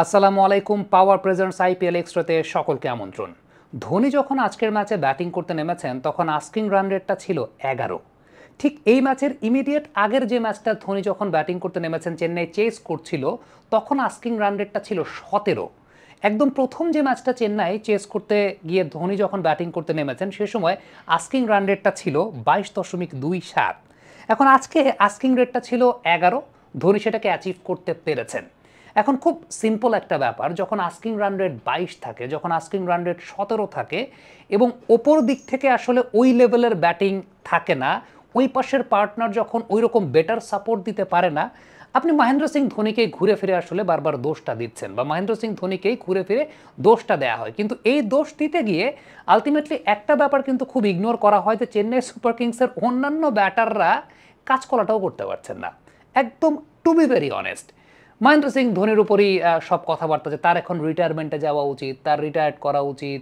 আসসালামু আলাইকুম। পাওয়ার presents IPL এক্সট্রাতে সকলকে আমন্ত্রণ। ধোনি যখন আজকের ম্যাচে ব্যাটিং করতে নেমেছেন তখন আস্কিং রান রেটটা ছিল 11। ঠিক এই ম্যাচের ইমিডিয়েট আগের যে ম্যাচটা ধোনি যখন ব্যাটিং করতে নেমেছেন চেন্নাই চেস করছিল তখন আস্কিং রান রেটটা ছিল 17। একদম প্রথম যে ম্যাচটা চেন্নাই চেস করতে গিয়ে ধোনি যখন ব্যাটিং করতে নেমেছেন সে সময় আস্কিং রান রেটটা ছিল 22.27। এখন আজকে আস্কিং রেটটা ছিল 11, ধোনি সেটাকে অ্যাচিভ করতে পেরেছেন। এখন খুব সিম্পল একটা ব্যাপার, যখন আস্কিং রান রেট 22 থাকে, যখন আস্কিং রান রেট 17 থাকে এবং ওপর দিক থেকে আসলে ওই লেভেলের ব্যাটিং থাকে না, ওই পাশের পার্টনার যখন ওই রকম বেটার সাপোর্ট দিতে পারে না, আপনি মহেন্দ্র সিং ধোনিকেই ঘুরে ফিরে আসলে বারবার দোষটা দিচ্ছেন বা মহেন্দ্র সিং ধোনিকেই ঘুরে ফিরে দোষটা দেওয়া হয়। কিন্তু এই দোষ দিতে গিয়ে আলটিমেটলি একটা ব্যাপার কিন্তু খুব ইগনোর করা হয় যে চেন্নাই সুপার কিংসের অন্যান্য ব্যাটাররা কাজ করাটাও করতে পারছেন না। একদম to be very honest, Mahendra Singh ধোনির উপরই সব কথাবার্তা যে তার এখন রিটায়ারমেন্টে যাওয়া উচিত, তার রিটায়ার্ড করা উচিত,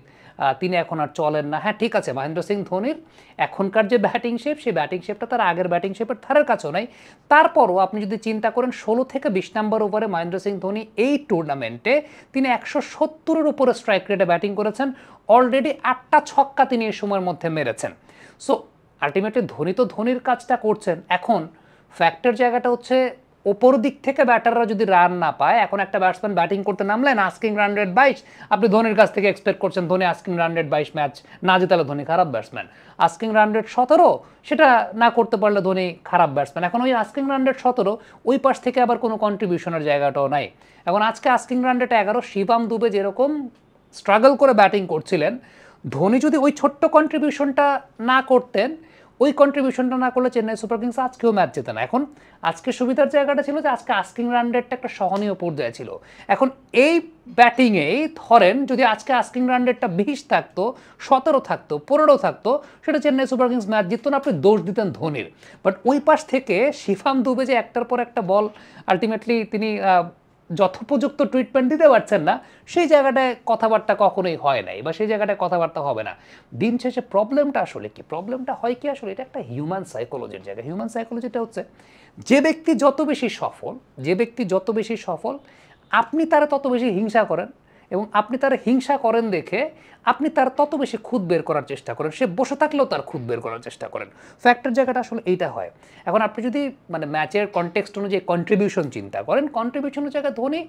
তিনি এখন আর চলেন না। হ্যাঁ ঠিক আছে, মহেন্দ্র সিং ধোনির এখনকার যে ব্যাটিং শেপ সেই ব্যাটিং শেপটা তার আগের ব্যাটিং শেপের ধারের কাছেও নাই। তারপরও আপনি যদি চিন্তা করেন 16 থেকে 20 নম্বর ওভারে মহেন্দ্র সিং ধোনি এই টুর্নামেন্টে তিনি 170-এর উপরে স্ট্রাইক রেটে ব্যাটিং করেছেন, অলরেডি 8টা ছক্কা তিনি এই সময়ের মধ্যে মেরেছেন। সো আলটিমেটলি ধোনি তো ধোনির কাজটা করছেন। এখন ফ্যাক্টের জায়গাটা হচ্ছে ওপর দিক থেকে ব্যাটাররা যদি রান না পায়, এখন একটা ব্যাটসম্যান ব্যাটিং করতে নামলেন আস্কিং রান রেট 22, আপনি ধোনির কাছ থেকে এক্সপেক্ট করছেন Dhoni asking run rate 22 match না জেতালে ধোনি খারাপ ব্যাটসম্যান, আস্কিং রান রেট 17 সেটা না করতে পারলে ধোনি খারাপ ব্যাটসম্যান। এখন ওই আস্কিং রান রেট 17, ওই পাশ থেকে আবার কোনো কন্ট্রিবিউশনের জায়গাটাও নাই। এখন আজকে asking run rate 11, Shivam Dube যেরকম স্ট্রাগল করে ব্যাটিং করছিলেন, ধোনি যদি ওই ছোট্ট কন্ট্রিবিউশনটা না করতেন, ওই কন্ট্রিবিউশনটা না করলে চেন্নাই সুপার কিংস আজকেও ম্যাচ জেতে না। এখন আজকে সুবিধার জায়গাটা ছিল যে আজকে আস্কিং রান রেটটা একটা সহনীয় পর্যায়ে ছিল। এখন এই ব্যাটিংয়েই ধরেন যদি আজকে আস্কিং রান রেটটা 20 থাকতো, 17 থাকতো, 15 থাকতো, সেটা চেন্নাই সুপার কিংস ম্যাচ জিততো না, আপনি দোষ দিতেন ধোনির। বাট ওই পাশ থেকে শিবম দুবে যে একটার পর একটা বল আলটিমেটলি তিনি যথোপযুক্ত ট্রিটমেন্ট দিতে পারছেন না, সেই জায়গাটায় কথাবার্তা কখনোই হয় নাই বা সেই জায়গাটায় কথাবার্তা হবে না। দিন শেষে প্রবলেমটা আসলে কি, প্রবলেমটা হয় কি আসলে এটা একটা হিউম্যান সাইকোলজির জায়গা। হিউম্যান সাইকোলজিটা হচ্ছে যে ব্যক্তি যত বেশি সফল, যে ব্যক্তি যত বেশি সফল, আপনি তারা তত বেশি হিংসা করেন এবং আপনি তার হিংসা করেন দেখে আপনি তার তত বেশি খুদ বের করার চেষ্টা করেন, সে বসে থাকলেও তার খুদ বের করার চেষ্টা করেন। ফ্যাক্টর জায়গাটা আসলে এইটা হয়। এখন আপনি যদি মানে ম্যাচের কনটেক্সট অনুযায়ী কন্ট্রিবিউশন চিন্তা করেন, কন্ট্রিবিউশনের জায়গায় ধোনি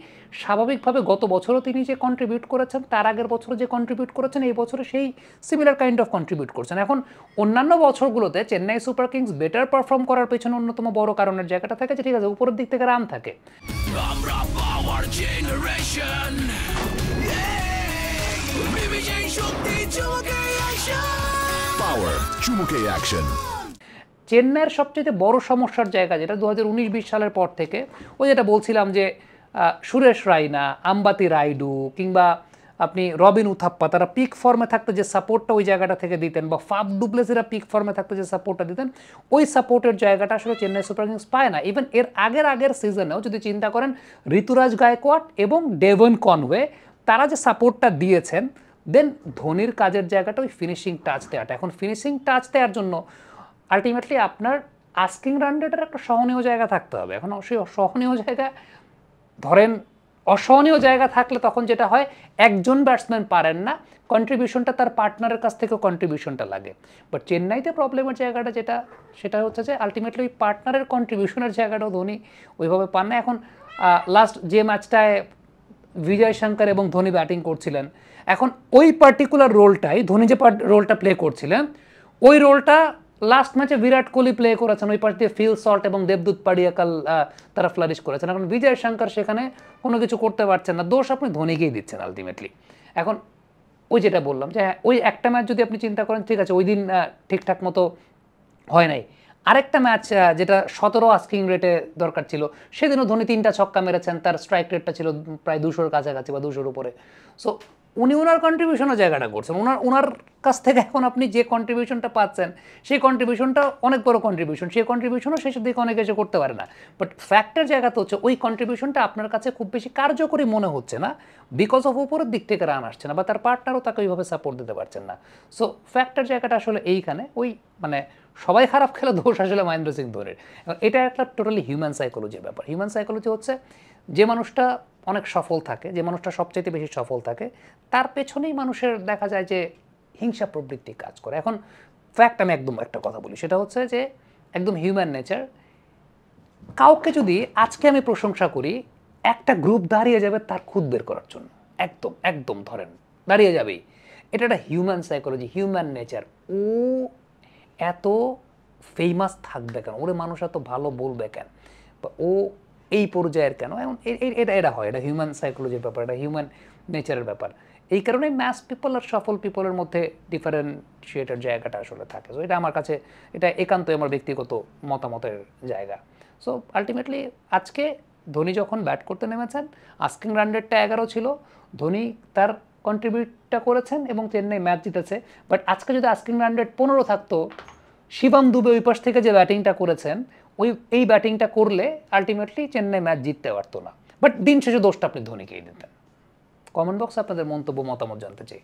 স্বাভাবিকভাবে গত বছরও তিনি যে কন্ট্রিবিউট করেছেন, তার আগের বছরও যে কন্ট্রিবিউট করেছেন, এই বছরে সেই সিমিলার কাইন্ড অফ কন্ট্রিবিউট করছেন। এখন অন্যান্য বছরগুলোতে Chennai super kings better perform করার পেছনে অন্যতম বড় কারণের জায়গাটা থাকে যে ঠিক আছে উপরের দিক থেকে রান থাকে। চেন্নাইয়ের সবচেয়ে বড় সমস্যার জায়গা যেটা 2019-20 সালের পর থেকে, ওই যেটা বলছিলাম যে সুরেশ রায়না, আম্বাতি রাইডু কিংবা আপনি রবিন উথাপ্পা, তারা পিক ফর্মে থাকতে যে সাপোর্টটা ওই জায়গাটা থেকে দিতেন, বা ফাফ ডুপ্লেসিরা পিক ফর্মে থাকতে যে সাপোর্টটা দিতেন, ওই সাপোর্টের জায়গাটা আসলে চেন্নাই সুপার কিংস পায় না। ইভেন এর আগের সিজনেও যদি চিন্তা করেন ঋতুরাজ গায়কোয়াড এবং ডেভন কনওয়ে তারা যে সাপোর্টটা দিয়েছেন, দেন ধোনির কাজের জায়গাটা ওই ফিনিশিং টাচ দেওয়াটা। এখন ফিনিশিং টাচ দেওয়ার জন্য আলটিমেটলি আপনার আস্কিং রান রেটের একটা সহনীয় জায়গা থাকতে হবে। এখন অবশ্যই সহনীয় জায়গা ধরেন, অসহনীয় জায়গা থাকলে তখন যেটা হয় একজন ব্যাটসম্যান পারেন না, কন্ট্রিবিউশনটা তার পার্টনারের কাছ থেকে কন্ট্রিবিউশনটা লাগে। বাট চেন্নাইতে প্রবলেমের জায়গাটা যেটা, সেটা হচ্ছে যে আলটিমেটলি ওই পার্টনারের কন্ট্রিবিউশনের জায়গাটাও ধোনি ওইভাবে পান না। এখন লাস্ট যে ম্যাচটায় বিজয় শঙ্কর এবং ধোনি ব্যাটিং করছিলেন, এখন ওই পার্টিকুলার রোলটাই ধোনি যে রোলটা প্লে করছিলেন, ওই রোলটা লাস্ট ম্যাচে বিরাট কোহলি প্লে করেছেন, ওই পাশ দিয়ে ফিল সল্ট এবং দেবদূত পাডিয়াকাল তারা ফ্লারিশ করেছেন। এখন বিজয় শঙ্কর সেখানে কোনো কিছু করতে পারছেন না, দোষ আপনি ধোনিকেই দিচ্ছেন আলটিমেটলি। এখন ওই যেটা বললাম যে হ্যাঁ, ওই একটা ম্যাচ যদি আপনি চিন্তা করেন ঠিক আছে ওই দিন ঠিকঠাক মতো হয় নাই, আরেকটা ম্যাচ যেটা 17 আস্কিং রেটে দরকার ছিল, সেদিনও ধোনি 3টা ছক্কা মেরেছেন, তার স্ট্রাইক রেটটা ছিল প্রায় 200-র কাছাকাছি বা 200-র উপরে। সো উনি ওনার কন্ট্রিবিউশনের জায়গাটা করছেন, ওনার কাছ থেকে এখন আপনি যে কন্ট্রিবিউশনটা পাচ্ছেন সেই কন্ট্রিবিউশনটা অনেক বড় কন্ট্রিবিউশন, সেই কন্ট্রিবিউশনও শেষের দিকে অনেকে এসে করতে পারে না। বাট ফ্যাক্টের জায়গাতে হচ্ছে ওই কন্ট্রিবিউশনটা আপনার কাছে খুব বেশি কার্যকরী মনে হচ্ছে না, বিকজ অফ উপরের দিক থেকে রান আসছে না বা তার পার্টনারও তাকে ওইভাবে সাপোর্ট দিতে পারছেন না। সো ফ্যাক্টের জায়গাটা আসলে এইখানে, ওই মানে সবাই খারাপ খেলে দোষ আসলে মহেন্দ্র সিং ধোনির। এটা একটা টোটালি হিউম্যান সাইকোলজির ব্যাপার। হিউম্যান সাইকোলজি হচ্ছে যে মানুষটা অনেক সফল থাকে, যে মানুষটা সবচেয়ে বেশি সফল থাকে, তার পেছনেই মানুষের দেখা যায় যে হিংসা প্রবৃত্তি কাজ করে। এখন ফ্যাক্ট আমি একদম একটা কথা বলি, সেটা হচ্ছে যে একদম হিউম্যান নেচার। কাউকে যদি আজকে আমি প্রশংসা করি, একটা গ্রুপ দাঁড়িয়ে যাবে তার খুদ বের করার জন্য, একদম একদম ধরেন দাঁড়িয়ে যাবেই। এটা একটা হিউম্যান সাইকোলজি, হিউম্যান নেচার। ও এত ফেমাস থাকবে কেন, ওরে মানুষ এত ভালো বলবে কেন, বা ও এই পর্যায়ের কেন, এমন এটা এটা হয়, এটা হিউম্যান সাইকোলজির ব্যাপার, এটা হিউম্যান নেচারের ব্যাপার। এই কারণে ম্যাস পিপল আর সফল পিপলের মধ্যে ডিফারেন্সিয়েটের জায়গাটা আসলে থাকে। সো এটা আমার কাছে, এটা একান্তই আমার ব্যক্তিগত মতামতের জায়গা। সো আলটিমেটলি আজকে ধোনি যখন ব্যাট করতে নেমেছেন, আস্কিং রান রেটটা 11 ছিল, ধোনি তার কন্ট্রিবিউটটা করেছেন এবং চেন্নাই ম্যাচ জিতেছে। বাট আজকে যদি আস্কিং রান রেট 15 থাকতো, শিবম দুবে ওই পাশ থেকে যে ব্যাটিংটা করেছেন, এই ব্যাটিংটা করলে আলটিমেটলি চেন্নাই ম্যাচ জিততে পারতো না। বাট দিন শেষে দোষটা আপনি ধোনিকেই দিতেন। কমেন্ট বক্সে আপনাদের মন্তব্য মতামত জানতে চাই।